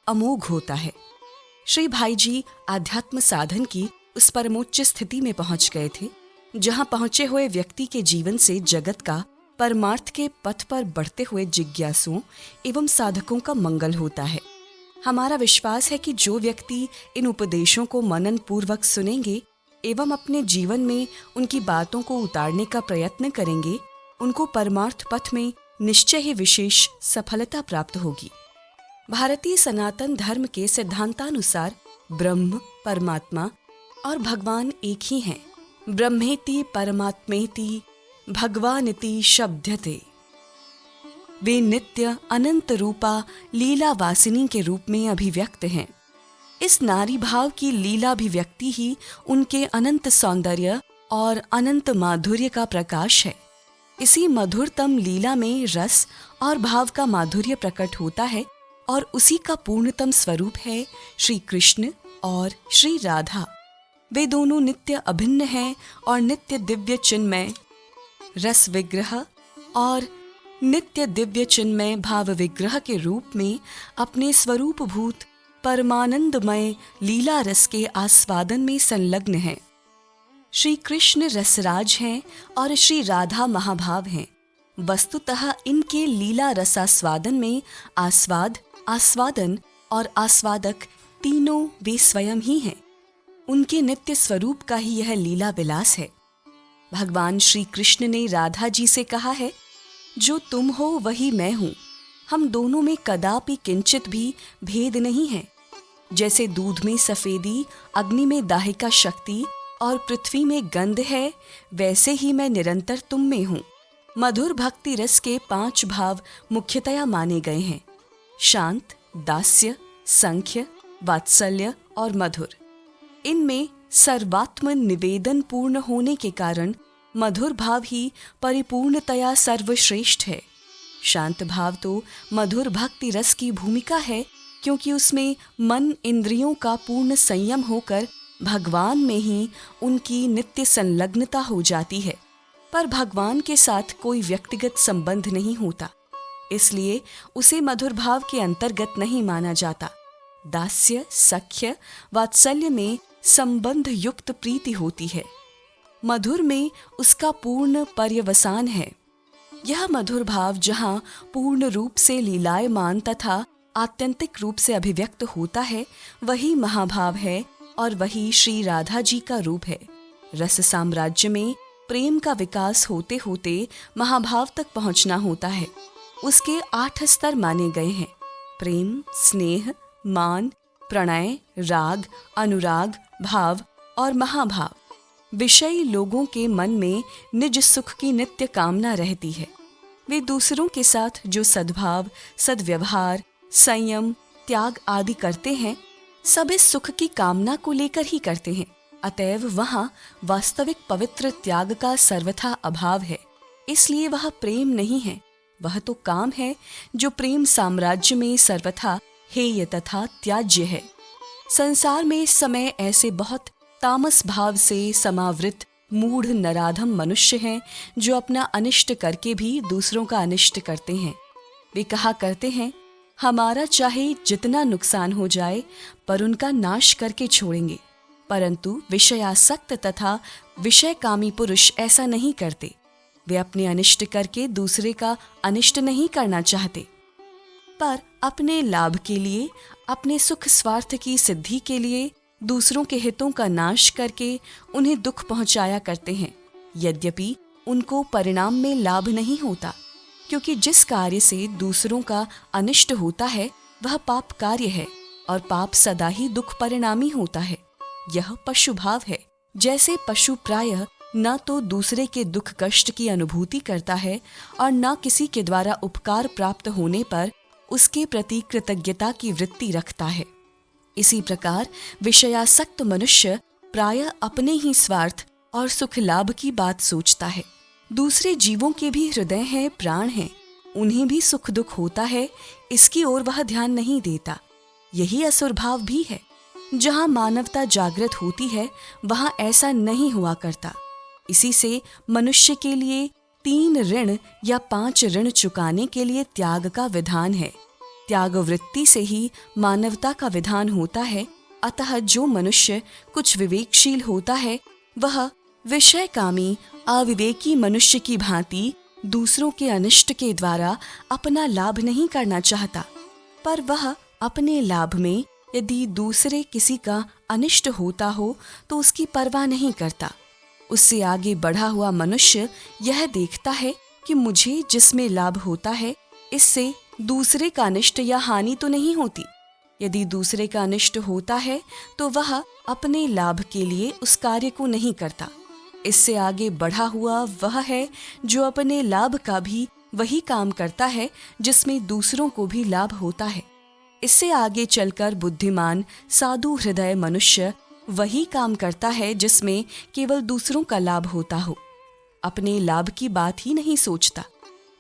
अमोघ होता है। श्री भाई जी आध्यात्म साधन की उस परमोच्च स्थिति में पहुंच गए थे जहां पहुंचे हुए व्यक्ति के जीवन से जगत का परमार्थ के पथ पर बढ़ते हुए जिज्ञासुओं एवं साधकों का मंगल होता है। हमारा विश्वास है कि जो व्यक्ति इन उपदेशों को मनन पूर्वक सुनेंगे एवं अपने जीवन में उनकी बातों को उतारने का प्रयत्न करेंगे, उनको परमार्थ पथ में निश्चय ही विशेष सफलता प्राप्त होगी। भारतीय सनातन धर्म के सिद्धांतानुसार ब्रह्म, परमात्मा और भगवान एक ही हैं। ब्रह्मेति परमात्मेति भगवानिति शब्दते। वे नित्य अनंत रूपा लीला वासिनी के रूप में अभिव्यक्त हैं। इस नारी भाव की लीलाभिव्यक्ति ही उनके अनंत सौंदर्य और अनंत माधुर्य का प्रकाश है। इसी मधुरतम लीला में रस और भाव का माधुर्य प्रकट होता है और उसी का पूर्णतम स्वरूप है श्री कृष्ण और श्री राधा। वे दोनों नित्य अभिन्न हैं और नित्य दिव्य चिन्मय रस विग्रह और नित्य दिव्य चिन्मय भाव विग्रह के रूप में अपने स्वरूप भूत परमानंदमय लीला रस के आस्वादन में संलग्न हैं। श्री कृष्ण रसराज हैं और श्री राधा महाभाव हैं। वस्तुतः इनके लीला रसास्वादन में आस्वाद, आस्वादन और आस्वादक तीनों वे स्वयं ही हैं। उनके नित्य स्वरूप का ही यह लीला विलास है। भगवान श्री कृष्ण ने राधा जी से कहा है, जो तुम हो वही मैं हूँ। हम दोनों में कदापि किंचित भी भेद नहीं है। जैसे दूध में सफेदी, अग्नि में दाहिका शक्ति और पृथ्वी में गंध है, वैसे ही मैं निरंतर तुम में हूँ। मधुर भक्ति रस के 5 भाव मुख्यतया माने गए हैं: शांत, दास्य, संख्य, वात्सल्य और मधुर। इनमें सर्वात्म निवेदन पूर्ण होने के कारण मधुर भाव ही परिपूर्णतया सर्वश्रेष्ठ है। शांत भाव तो मधुर भक्ति रस की भूमिका है, क्योंकि उसमें मन इंद्रियों का पूर्ण संयम होकर भगवान में ही उनकी नित्य संलग्नता हो जाती है। पर भगवान के साथ कोई व्यक्तिगत संबंध नहीं होता, इसलिए उसे मधुर भाव के अंतर्गत नहीं माना जाता। दास्य, सख्य, वात्सल्य में संबंध युक्त प्रीति होती है। मधुर में उसका पूर्ण पर्यवसान है। यह मधुर भाव जहाँ पूर्ण रूप से लीलायमान तथा आत्यंतिक रूप से अभिव्यक्त होता है, वही महाभाव है और वही श्री राधा जी का रूप है। रस साम्राज्य में प्रेम का विकास होते होते महाभाव तक पहुंचना होता है। उसके 8 स्तर माने गए हैं: प्रेम, स्नेह, मान, प्रणय, राग, अनुराग, भाव और महाभाव। विषयी लोगों के मन में निज सुख की नित्य कामना रहती है। वे दूसरों के साथ जो सद्भाव, सद्व्यवहार, संयम, त्याग आदि करते हैं, सब इस सुख की कामना को लेकर ही करते हैं। अतएव वहाँ वास्तविक पवित्र त्याग का सर्वथा अभाव है। इसलिए वह प्रेम नहीं है, वह तो काम है, जो प्रेम साम्राज्य में सर्वथा हेय तथा त्याज्य है। संसार में इस समय ऐसे बहुत तामस भाव से समावृत मूढ़ नराधम मनुष्य हैं, जो अपना अनिष्ट करके भी दूसरों का अनिष्ट करते हैं। वे कहा करते हैं, हमारा चाहे जितना नुकसान हो जाए, पर उनका नाश करके छोड़ेंगे। परंतु विषयासक्त तथा विषयकामी पुरुष ऐसा नहीं करते। वे अपने अनिष्ट करके दूसरे का अनिष्ट नहीं करना चाहते, पर अपने लाभ के लिए, अपने सुख स्वार्थ की सिद्धि के लिए दूसरों के हितों का नाश करके उन्हें दुख पहुंचाया करते हैं। यद्यपि उनको परिणाम में लाभ नहीं होता, क्योंकि जिस कार्य से दूसरों का अनिष्ट होता है वह पाप कार्य है, और पाप सदा ही दुख परिणामी होता है। यह पशु भाव है। जैसे पशु प्रायः न तो दूसरे के दुख कष्ट की अनुभूति करता है और न किसी के द्वारा उपकार प्राप्त होने पर उसके प्रति कृतज्ञता की वृत्ति रखता है, इसी प्रकार विषयासक्त मनुष्य प्रायः अपने ही स्वार्थ और सुख लाभ की बात सोचता है। दूसरे जीवों के भी हृदय हैं, प्राण हैं, उन्हें भी सुख दुख होता है, इसकी ओर वह ध्यान नहीं देता। यही असुर भाव भी है। जहाँ मानवता जागृत होती है वहाँ ऐसा नहीं हुआ करता। इसी से मनुष्य के लिए 3 ऋण या 5 ऋण चुकाने के लिए त्याग का विधान है। त्याग वृत्ति से ही मानवता का विधान होता है। अतः जो मनुष्य कुछ विवेकशील होता है वह विषयकामी अविवेकी मनुष्य की भांति दूसरों के अनिष्ट के द्वारा अपना लाभ नहीं करना चाहता, पर वह अपने लाभ में यदि दूसरे किसी का अनिष्ट होता हो तो उसकी परवाह नहीं करता। उससे आगे बढ़ा हुआ मनुष्य यह देखता है कि मुझे जिसमें लाभ होता है इससे दूसरे का अनिष्ट या हानि तो नहीं होती। यदि दूसरे का अनिष्ट होता है तो वह अपने लाभ के लिए उस कार्य को नहीं करता। इससे आगे बढ़ा हुआ वह है जो अपने लाभ का भी वही काम करता है जिसमें दूसरों को भी लाभ होता है। इससे आगे चलकर बुद्धिमान साधु हृदय मनुष्य वही काम करता है जिसमें केवल दूसरों का लाभ होता हो, अपने लाभ की बात ही नहीं सोचता।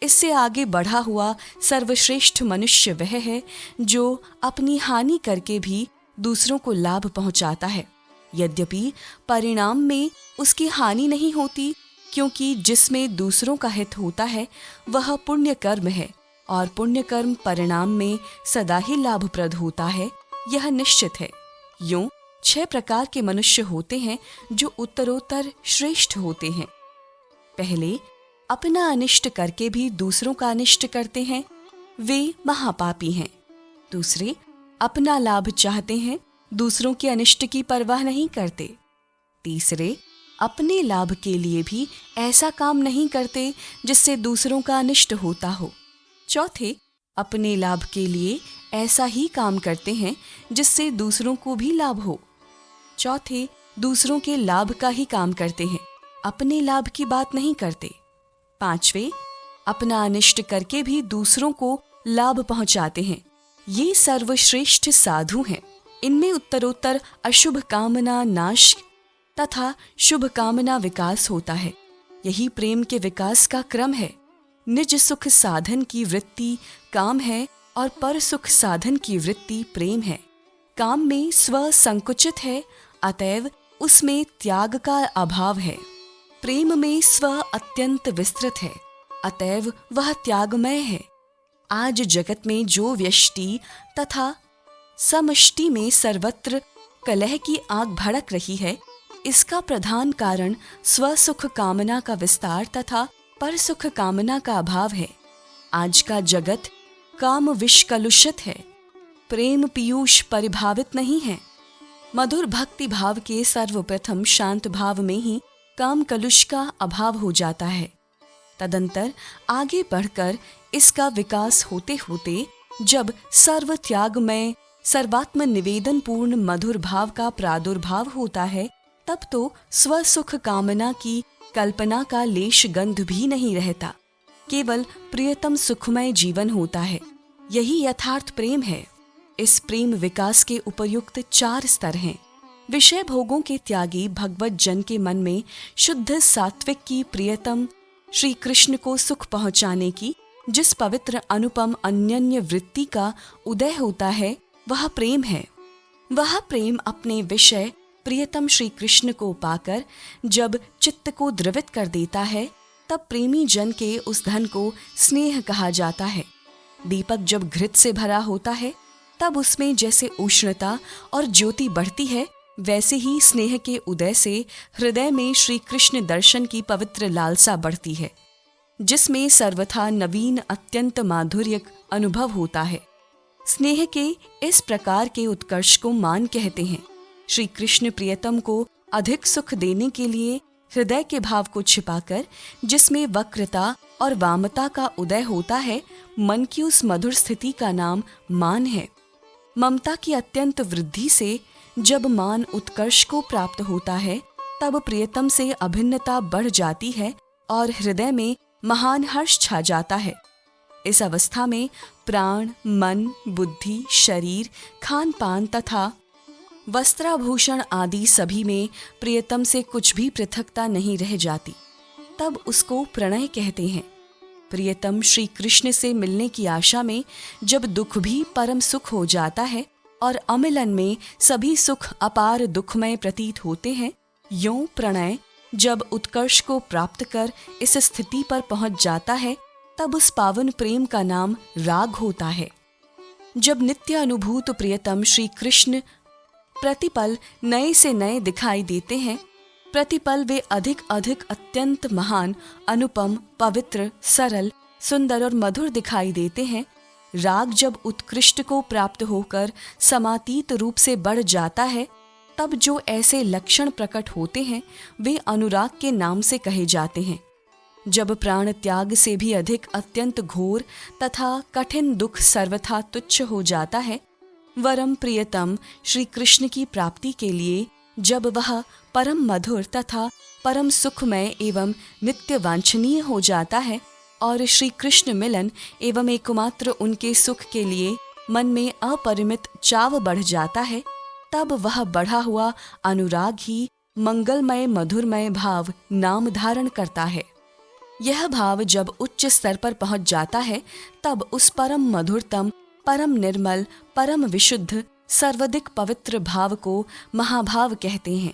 इससे आगे बढ़ा हुआ सर्वश्रेष्ठ मनुष्य वह है जो अपनी हानि करके भी दूसरों को लाभ पहुंचाता है। यद्यपि परिणाम में उसकी हानि नहीं होती, क्योंकि जिसमें दूसरों का हित होता है वह पुण्य कर्म है और पुण्य कर्म परिणाम में सदा ही लाभप्रद होता है, यह निश्चित है। यूं 6 प्रकार के मनुष्य होते हैं जो उत्तरोत्तर श्रेष्ठ होते हैं। पहले, अपना अनिष्ट करके भी दूसरों का अनिष्ट करते हैं, वे महापापी हैं। दूसरे, अपना लाभ चाहते हैं, दूसरों के अनिष्ट की परवाह नहीं करते। तीसरे, अपने लाभ के लिए भी ऐसा काम नहीं करते जिससे दूसरों का अनिष्ट होता हो। चौथे, अपने लाभ के लिए ऐसा ही काम करते हैं जिससे दूसरों को भी लाभ हो। चौथे, दूसरों के लाभ का ही काम करते हैं, अपने लाभ की बात नहीं करते। पांचवे, अपना अनिष्ट करके भी दूसरों को लाभ पहुंचाते हैं। ये सर्वश्रेष्ठ साधु हैं। इनमें उत्तरोत्तर अशुभ कामना नाश तथा शुभ कामना विकास होता है। यही प्रेम के विकास का क्रम है। निज सुख साधन की वृत्ति काम है और पर सुख साधन की वृत्ति प्रेम है। काम में स्व संकुचित है, अतएव उसमें त्याग का अभाव है। प्रेम में स्व अत्यंत विस्तृत है, अतएव वह त्यागमय है। आज जगत में जो व्यष्टि तथा समष्टि में सर्वत्र कलह की आग भड़क रही है, इसका प्रधान कारण स्वसुख कामना का विस्तार तथा पर सुख कामना का अभाव है। आज का जगत काम विष कलुषित है, प्रेम पीयूष परिभावित नहीं है। मधुर भक्ति भाव के सर्वप्रथम शांत भाव में ही काम कलुष का अभाव हो जाता है। तदंतर आगे बढ़कर इसका विकास होते होते जब सर्व त्यागमय सर्वात्म निवेदन पूर्ण मधुर भाव का प्रादुर्भाव होता है, तब तो स्वसुख कामना की कल्पना का लेश गंध भी नहीं रहता। केवल प्रियतम सुखमय जीवन होता है। यही यथार्थ प्रेम है। इस प्रेम विकास के उपयुक्त 4 स्तर हैं। विषय भोगों के त्यागी भगवत जन के मन में शुद्ध सात्विक की प्रियतम श्री कृष्ण को सुख पहुंचाने की जिस पवित्र अनुपम अन्यन्य वृत्ति का उदय होता है, वह प्रेम है। वह प्रेम अपने विषय प्रियतम श्री कृष्ण को पाकर जब चित्त को द्रवित कर देता है, तब प्रेमी जन के उस धन को स्नेह कहा जाता है। दीपक जब घृत से भरा होता है, तब उसमें जैसे उष्णता और ज्योति बढ़ती है, वैसे ही स्नेह के उदय से हृदय में श्री कृष्ण दर्शन की पवित्र लालसा बढ़ती है, जिसमें सर्वथा नवीन अत्यंत माधुर्य अनुभव होता है। स्नेह के इस प्रकार के उत्कर्ष को मान कहते हैं। श्री कृष्ण प्रियतम को अधिक सुख देने के लिए हृदय के भाव को छिपाकर जिसमें वक्रता और वामता का उदय होता है, मन की उस मधुर स्थिति का नाम मान है। ममता की अत्यंत वृद्धि से जब मान उत्कर्ष को प्राप्त होता है, तब प्रियतम से अभिन्नता बढ़ जाती है और हृदय में महान हर्ष छा जाता है। इस अवस्था में प्राण, मन, बुद्धि, शरीर, खान पान तथा वस्त्राभूषण आदि सभी में प्रियतम से कुछ भी पृथकता नहीं रह जाती। तब उसको प्रणय कहते हैं। प्रियतम श्री कृष्ण से मिलने की आशा में जब दुख भी परम सुख हो जाता है, और अमिलन में सभी सुख अपार दुखमय प्रतीत होते हैं, यों प्रणय जब उत्कर्ष को प्राप्त कर इस स्थिति पर पहुंच जाता है, तब उस पावन प्रेम का नाम राग होता है। जब नित्य अनुभूत प्रियतम श्री कृष्ण प्रतिपल नए से नए दिखाई देते हैं, प्रतिपल वे अधिक अधिक अत्यंत महान, अनुपम, पवित्र, सरल, सुंदर और मधुर दिखाई देते हैं, राग जब उत्कृष्ट को प्राप्त होकर समातीत रूप से बढ़ जाता है, तब जो ऐसे लक्षण प्रकट होते हैं वे अनुराग के नाम से कहे जाते हैं। जब प्राण त्याग से भी अधिक अत्यंत घोर तथा कठिन दुख सर्वथा तुच्छ हो जाता है, वरम प्रियतम श्री कृष्ण की प्राप्ति के लिए जब वह परम मधुर तथा परम सुखमय एवं नित्य वांछनीय हो जाता है और श्री कृष्ण मिलन एवं एकमात्र उनके सुख के लिए मन में अपरिमित चाव बढ़ जाता है, तब वह बढ़ा हुआ अनुराग ही मंगलमय मधुरमय भाव नाम धारण करता है। यह भाव जब उच्च स्तर पर पहुंच जाता है, तब उस परम मधुरतम, परम निर्मल, परम विशुद्ध, सर्वाधिक पवित्र भाव को महाभाव कहते हैं।